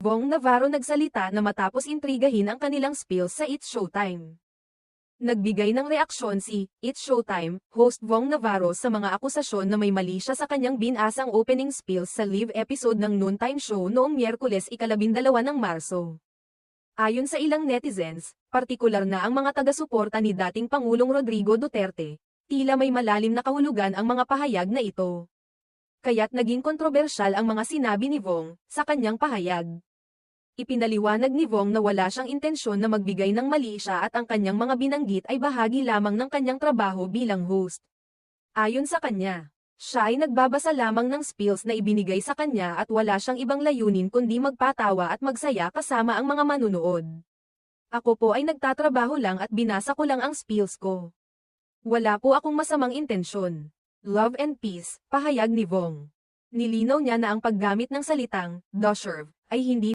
Vong Navarro nagsalita na matapos intrigahin ang kanilang spills sa It's Showtime. Nagbigay ng reaksyon si It's Showtime host Vong Navarro sa mga akusasyon na may mali siya sa kanyang binasang opening spills sa live episode ng noontime show noong Miyerkules 12 ng Marso. Ayon sa ilang netizens, partikular na ang mga taga-suporta ni dating Pangulong Rodrigo Duterte, tila may malalim na kahulugan ang mga pahayag na ito. Kaya't naging kontrobersyal ang mga sinabi ni Vong sa kanyang pahayag. Ipinaliwanag ni Vong na wala siyang intensyon na magbigay ng mali siya at ang kanyang mga binanggit ay bahagi lamang ng kanyang trabaho bilang host. Ayon sa kanya, siya ay nagbabasa lamang ng spills na ibinigay sa kanya at wala siyang ibang layunin kundi magpatawa at magsaya kasama ang mga manunood. Ako po ay nagtatrabaho lang at binasa ko lang ang spills ko. Wala po akong masamang intensyon. Love and peace, pahayag ni Vong. Nilinaw niya na ang paggamit ng salitang deserve ay hindi